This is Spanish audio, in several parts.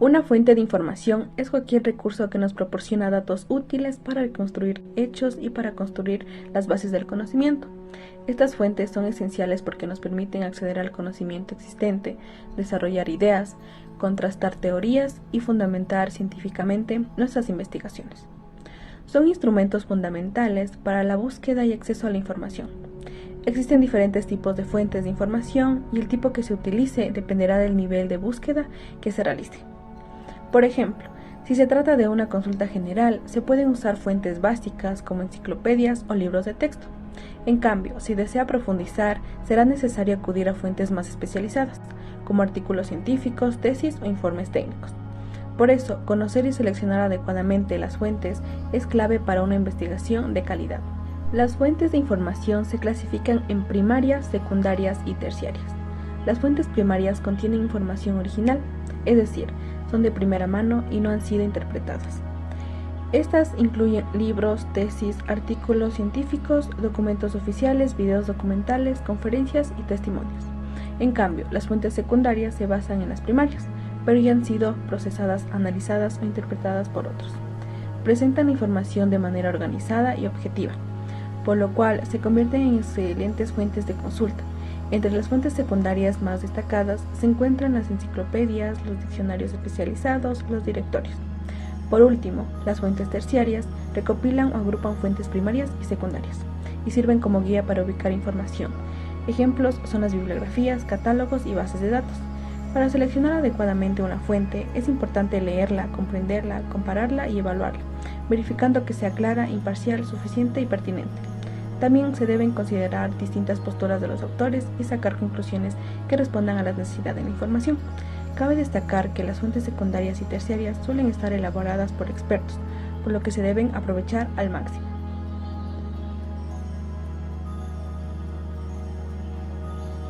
Una fuente de información es cualquier recurso que nos proporciona datos útiles para reconstruir hechos y para construir las bases del conocimiento. Estas fuentes son esenciales porque nos permiten acceder al conocimiento existente, desarrollar ideas, contrastar teorías y fundamentar científicamente nuestras investigaciones. Son instrumentos fundamentales para la búsqueda y acceso a la información. Existen diferentes tipos de fuentes de información y el tipo que se utilice dependerá del nivel de búsqueda que se realice. Por ejemplo, si se trata de una consulta general, se pueden usar fuentes básicas como enciclopedias o libros de texto. En cambio, si desea profundizar, será necesario acudir a fuentes más especializadas, como artículos científicos, tesis o informes técnicos. Por eso, conocer y seleccionar adecuadamente las fuentes es clave para una investigación de calidad. Las fuentes de información se clasifican en primarias, secundarias y terciarias. Las fuentes primarias contienen información original, es decir, son de primera mano y no han sido interpretadas. Estas incluyen libros, tesis, artículos científicos, documentos oficiales, videos documentales, conferencias y testimonios. En cambio, las fuentes secundarias se basan en las primarias, pero ya han sido procesadas, analizadas o interpretadas por otros. Presentan información de manera organizada y objetiva, por lo cual se convierten en excelentes fuentes de consulta. Entre las fuentes secundarias más destacadas se encuentran las enciclopedias, los diccionarios especializados, los directorios. Por último, las fuentes terciarias recopilan o agrupan fuentes primarias y secundarias y sirven como guía para ubicar información. Ejemplos son las bibliografías, catálogos y bases de datos. Para seleccionar adecuadamente una fuente es importante leerla, comprenderla, compararla y evaluarla, verificando que sea clara, imparcial, suficiente y pertinente. También se deben considerar distintas posturas de los autores y sacar conclusiones que respondan a la necesidad de la información. Cabe destacar que las fuentes secundarias y terciarias suelen estar elaboradas por expertos, por lo que se deben aprovechar al máximo.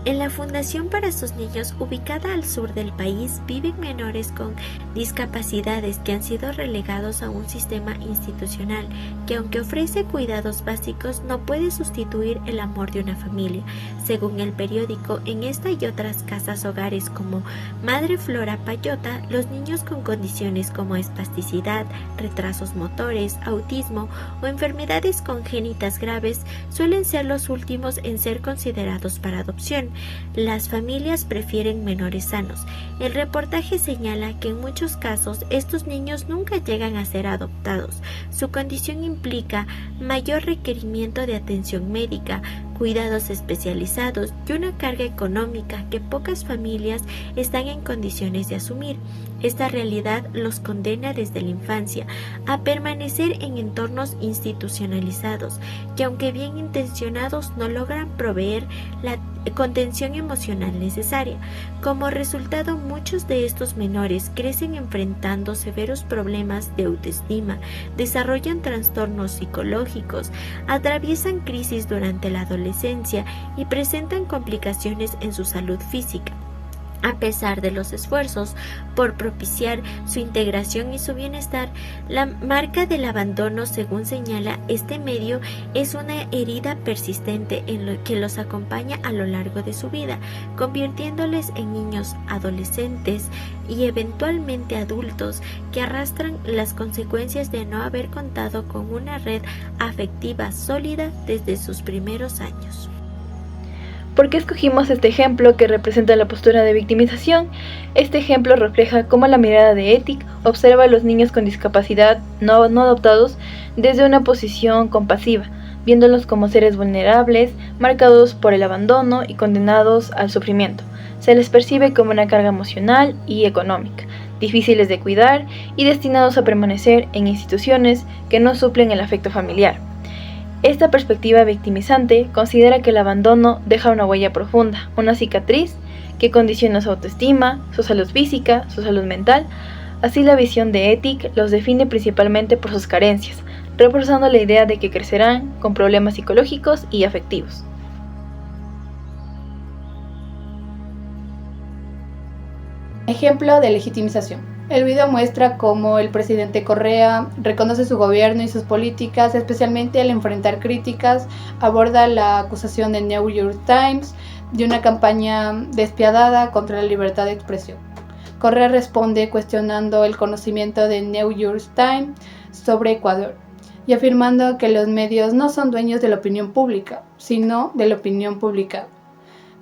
En la Fundación para sus Niños, ubicada al sur del país, viven menores con discapacidades que han sido relegados a un sistema institucional que, aunque ofrece cuidados básicos, no puede sustituir el amor de una familia. Según el periódico, en esta y otras casas hogares como Madre Flora Payota, los niños con condiciones como espasticidad, retrasos motores, autismo o enfermedades congénitas graves suelen ser los últimos en ser considerados para adopción. Las familias prefieren menores sanos. El reportaje señala que en muchos casos estos niños nunca llegan a ser adoptados. Su condición implica mayor requerimiento de atención médica, cuidados especializados y una carga económica que pocas familias están en condiciones de asumir. Esta realidad los condena desde la infancia a permanecer en entornos institucionalizados que, aunque bien intencionados, no logran proveer la contención emocional necesaria. Como resultado, muchos de estos menores crecen enfrentando severos problemas de autoestima, desarrollan trastornos psicológicos, atraviesan crisis durante la adolescencia y presentan complicaciones en su salud física. A pesar de los esfuerzos por propiciar su integración y su bienestar, la marca del abandono, según señala este medio, es una herida persistente en lo que los acompaña a lo largo de su vida, convirtiéndoles en niños, adolescentes y eventualmente adultos que arrastran las consecuencias de no haber contado con una red afectiva sólida desde sus primeros años. ¿Por qué escogimos este ejemplo que representa la postura de victimización? Este ejemplo refleja cómo la mirada de Ethic observa a los niños con discapacidad no adoptados desde una posición compasiva, viéndolos como seres vulnerables, marcados por el abandono y condenados al sufrimiento. Se les percibe como una carga emocional y económica, difíciles de cuidar y destinados a permanecer en instituciones que no suplen el afecto familiar. Esta perspectiva victimizante considera que el abandono deja una huella profunda, una cicatriz que condiciona su autoestima, su salud física, su salud mental. Así, la visión de Ethic los define principalmente por sus carencias, reforzando la idea de que crecerán con problemas psicológicos y afectivos. Ejemplo de legitimización. El video muestra cómo el presidente Correa reconoce su gobierno y sus políticas, especialmente al enfrentar críticas. Aborda la acusación de New York Times de una campaña despiadada contra la libertad de expresión. Correa responde cuestionando el conocimiento de New York Times sobre Ecuador y afirmando que los medios no son dueños de la opinión pública, sino de la opinión publicada.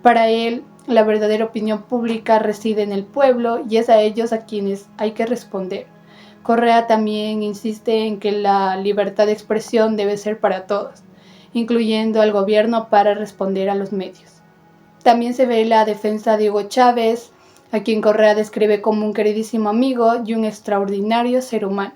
Para él, la verdadera opinión pública reside en el pueblo y es a ellos a quienes hay que responder. Correa también insiste en que la libertad de expresión debe ser para todos, incluyendo al gobierno para responder a los medios. También se ve la defensa de Hugo Chávez, a quien Correa describe como un queridísimo amigo y un extraordinario ser humano.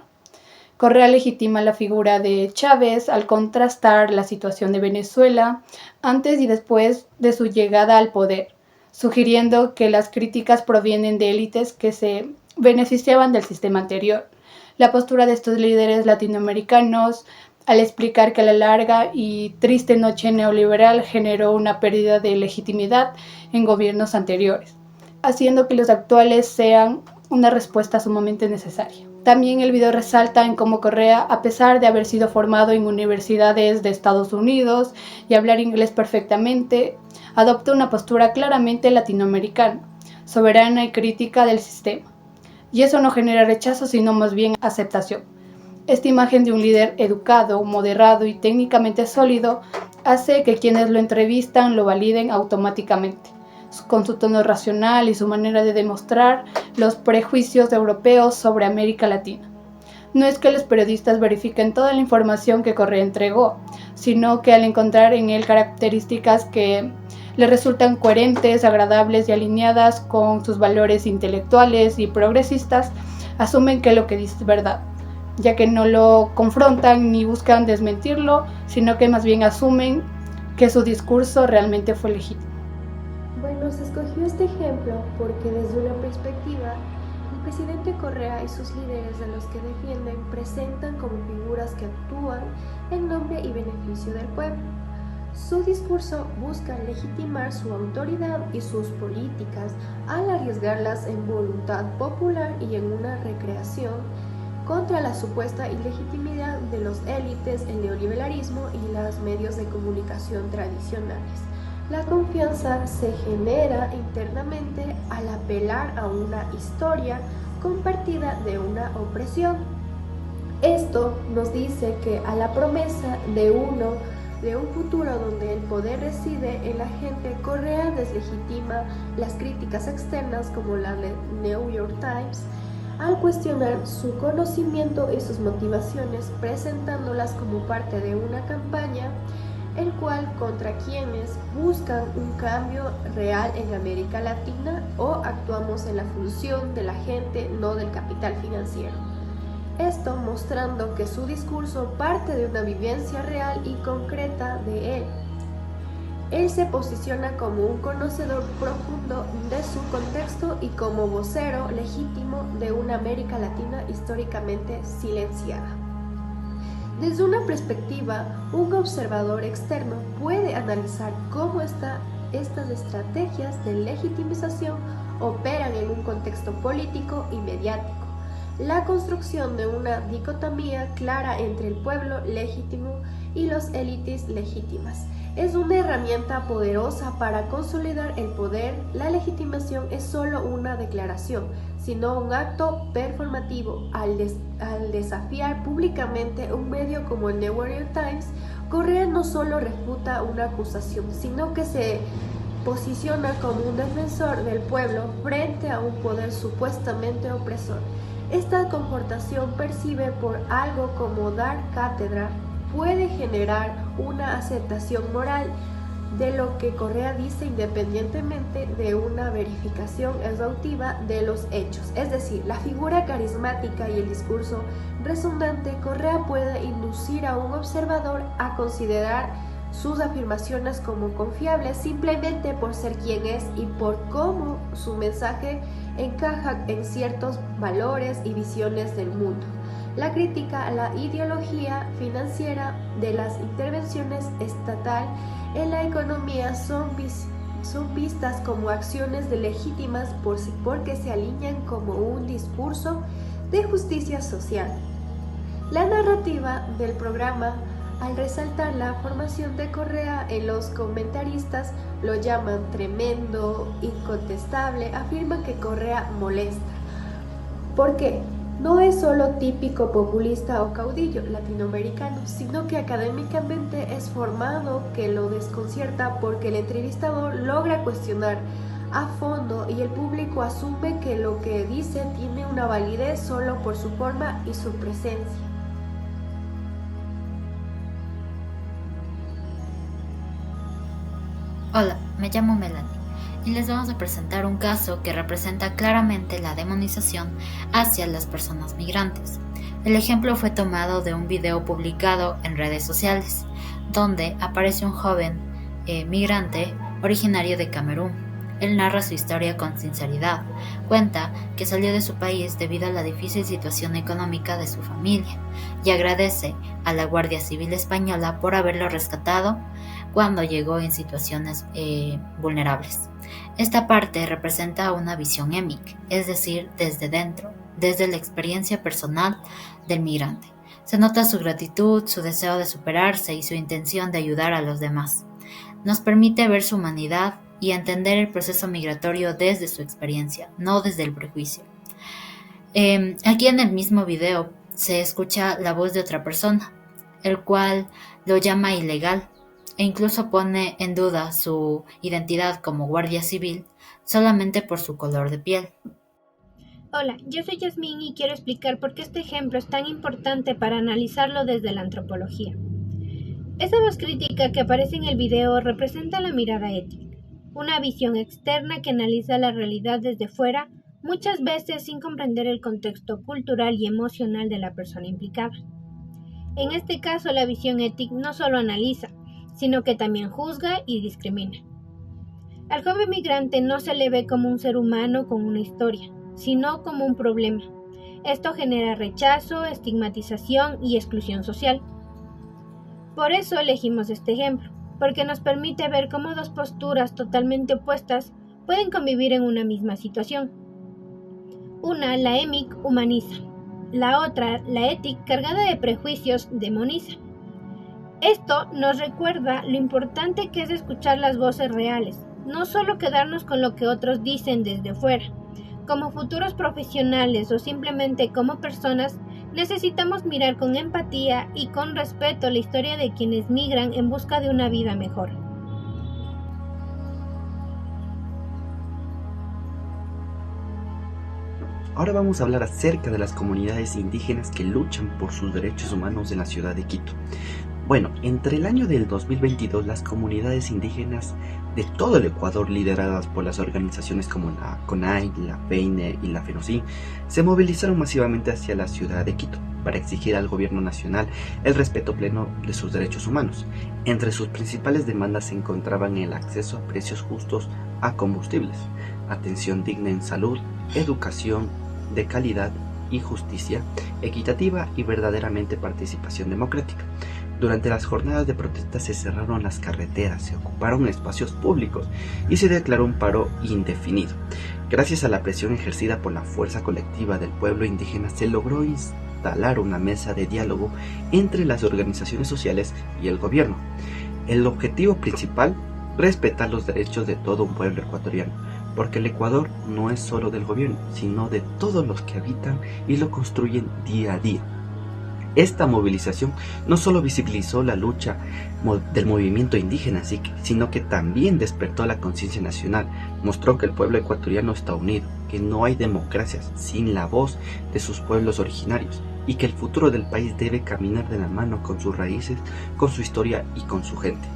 Correa legitima la figura de Chávez al contrastar la situación de Venezuela antes y después de su llegada al poder, sugiriendo que las críticas provienen de élites que se beneficiaban del sistema anterior. La postura de estos líderes latinoamericanos, al explicar que la larga y triste noche neoliberal generó una pérdida de legitimidad en gobiernos anteriores, haciendo que los actuales sean una respuesta sumamente necesaria. También el video resalta en cómo Correa, a pesar de haber sido formado en universidades de Estados Unidos y hablar inglés perfectamente, adopta una postura claramente latinoamericana, soberana y crítica del sistema. Y eso no genera rechazo, sino más bien aceptación. Esta imagen de un líder educado, moderado y técnicamente sólido hace que quienes lo entrevistan lo validen automáticamente, con su tono racional y su manera de demostrar los prejuicios europeos sobre América Latina. No es que los periodistas verifiquen toda la información que Correa entregó, sino que al encontrar en él características que le resultan coherentes, agradables y alineadas con sus valores intelectuales y progresistas, asumen que lo que dice es verdad, ya que no lo confrontan ni buscan desmentirlo, sino que más bien asumen que su discurso realmente fue legítimo. Bueno, se escogió este ejemplo porque desde una perspectiva, el presidente Correa y sus líderes de los que defienden presentan como figuras que actúan en nombre y beneficio del pueblo. Su discurso busca legitimar su autoridad y sus políticas al arriesgarlas en voluntad popular y en una recreación contra la supuesta ilegitimidad de los élites, el neoliberalismo y los medios de comunicación tradicionales. La confianza se genera internamente al apelar a una historia compartida de una opresión. Esto nos dice que a la promesa de un futuro donde el poder reside en la gente, Correa deslegitima las críticas externas como la de New York Times al cuestionar su conocimiento y sus motivaciones, presentándolas como parte de una campaña el cual contra quienes buscan un cambio real en América Latina o actuamos en la función de la gente, no del capital financiero. Esto mostrando que su discurso parte de una vivencia real y concreta de él. Él se posiciona como un conocedor profundo de su contexto y como vocero legítimo de una América Latina históricamente silenciada. Desde una perspectiva, un observador externo puede analizar cómo estas estrategias de legitimización operan en un contexto político y mediático. La construcción de una dicotomía clara entre el pueblo legítimo y los élites legítimas es una herramienta poderosa para consolidar el poder. La legitimación es solo una declaración, sino un acto performativo. Al desafiar públicamente un medio como el New York Times, Correa no solo refuta una acusación, sino que se posiciona como un defensor del pueblo frente a un poder supuestamente opresor. Esta confrontación percibe por algo como dar cátedra puede generar una aceptación moral de lo que Correa dice independientemente de una verificación exhaustiva de los hechos. Es decir, la figura carismática y el discurso resonante, Correa puede inducir a un observador a considerar sus afirmaciones como confiables simplemente por ser quien es y por cómo su mensaje encaja en ciertos valores y visiones del mundo. La crítica a la ideología financiera de las intervenciones estatales en la economía son vistas como acciones legítimas porque se alinean como un discurso de justicia social. La narrativa del programa, al resaltar la formación de Correa en los comentaristas, lo llaman tremendo, incontestable, afirman que Correa molesta. ¿Por qué? No es solo típico populista o caudillo latinoamericano, sino que académicamente es formado, que lo desconcierta porque el entrevistador logra cuestionar a fondo y el público asume que lo que dice tiene una validez solo por su forma y su presencia. Hola, me llamo Melanie y les vamos a presentar un caso que representa claramente la demonización hacia las personas migrantes. El ejemplo fue tomado de un video publicado en redes sociales, donde aparece un joven migrante originario de Camerún. Él narra su historia con sinceridad. Cuenta que salió de su país debido a la difícil situación económica de su familia y agradece a la Guardia Civil Española por haberlo rescatado cuando llegó en situaciones vulnerables. Esta parte representa una visión émic, es decir, desde dentro, desde la experiencia personal del migrante. Se nota su gratitud, su deseo de superarse y su intención de ayudar a los demás. Nos permite ver su humanidad y entender el proceso migratorio desde su experiencia, no desde el prejuicio. Aquí en el mismo video se escucha la voz de otra persona, el cual lo llama ilegal e incluso pone en duda su identidad como guardia civil solamente por su color de piel. Hola, yo soy Yasmín y quiero explicar por qué este ejemplo es tan importante para analizarlo desde la antropología. Esa voz crítica que aparece en el video representa la mirada ética, una visión externa que analiza la realidad desde fuera, muchas veces sin comprender el contexto cultural y emocional de la persona implicada. En este caso, la visión ética no solo analiza, sino que también juzga y discrimina. Al joven migrante no se le ve como un ser humano con una historia, sino como un problema. Esto genera rechazo, estigmatización y exclusión social. Por eso elegimos este ejemplo, porque nos permite ver cómo dos posturas totalmente opuestas pueden convivir en una misma situación. Una, la émic, humaniza. La otra, la ética, cargada de prejuicios, demoniza. Esto nos recuerda lo importante que es escuchar las voces reales, no solo quedarnos con lo que otros dicen desde fuera. Como futuros profesionales o simplemente como personas, necesitamos mirar con empatía y con respeto la historia de quienes migran en busca de una vida mejor. Ahora vamos a hablar acerca de las comunidades indígenas que luchan por sus derechos humanos en la ciudad de Quito. Bueno, entre el año del 2022, las comunidades indígenas de todo el Ecuador, lideradas por las organizaciones como la CONAI, la FEINE y la FENOCIN, se movilizaron masivamente hacia la ciudad de Quito para exigir al gobierno nacional el respeto pleno de sus derechos humanos. Entre sus principales demandas se encontraban el acceso a precios justos a combustibles, atención digna en salud, educación de calidad y justicia equitativa y verdaderamente participación democrática. Durante las jornadas de protesta se cerraron las carreteras, se ocuparon espacios públicos y se declaró un paro indefinido. Gracias a la presión ejercida por la fuerza colectiva del pueblo indígena se logró instalar una mesa de diálogo entre las organizaciones sociales y el gobierno. El objetivo principal, respetar los derechos de todo un pueblo ecuatoriano, porque el Ecuador no es solo del gobierno, sino de todos los que habitan y lo construyen día a día. Esta movilización no solo visibilizó la lucha del movimiento indígena, sino que también despertó la conciencia nacional, mostró que el pueblo ecuatoriano está unido, que no hay democracias sin la voz de sus pueblos originarios y que el futuro del país debe caminar de la mano con sus raíces, con su historia y con su gente.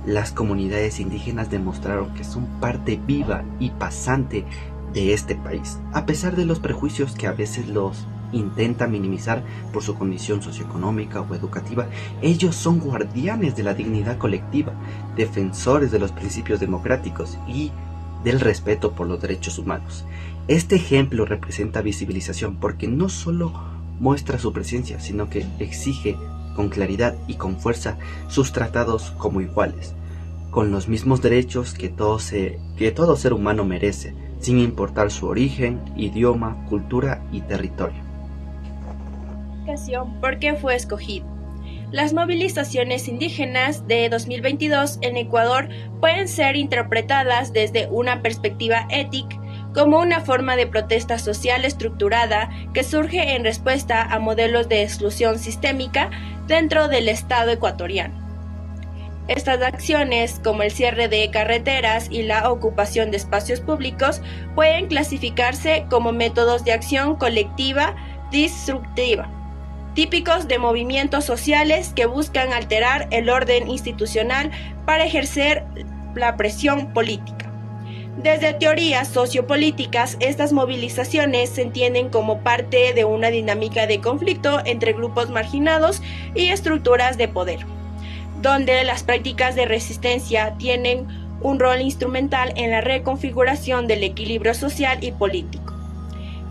Las comunidades indígenas demostraron que son parte viva y pasante de este país, a pesar de los prejuicios que a veces los intenta minimizar por su condición socioeconómica o educativa. Ellos son guardianes de la dignidad colectiva, defensores de los principios democráticos y del respeto por los derechos humanos. Este ejemplo representa visibilización porque no solo muestra su presencia, sino que exige con claridad y con fuerza sus tratados como iguales, con los mismos derechos que todo ser humano merece, sin importar su origen, idioma, cultura y territorio. ¿Por qué fue escogido? Las movilizaciones indígenas de 2022 en Ecuador pueden ser interpretadas desde una perspectiva ética como una forma de protesta social estructurada que surge en respuesta a modelos de exclusión sistémica dentro del Estado ecuatoriano. Estas acciones, como el cierre de carreteras y la ocupación de espacios públicos, pueden clasificarse como métodos de acción colectiva destructiva, típicos de movimientos sociales que buscan alterar el orden institucional para ejercer la presión política. Desde teorías sociopolíticas, estas movilizaciones se entienden como parte de una dinámica de conflicto entre grupos marginados y estructuras de poder, donde las prácticas de resistencia tienen un rol instrumental en la reconfiguración del equilibrio social y político.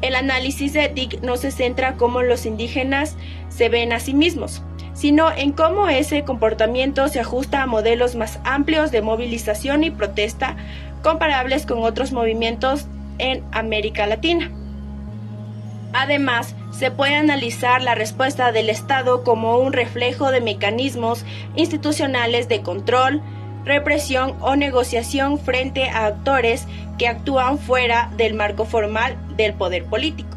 El análisis de ETIC no se centra en cómo los indígenas se ven a sí mismos, sino en cómo ese comportamiento se ajusta a modelos más amplios de movilización y protesta comparables con otros movimientos en América Latina. Además, se puede analizar la respuesta del Estado como un reflejo de mecanismos institucionales de control, represión o negociación frente a actores que actúan fuera del marco formal del poder político.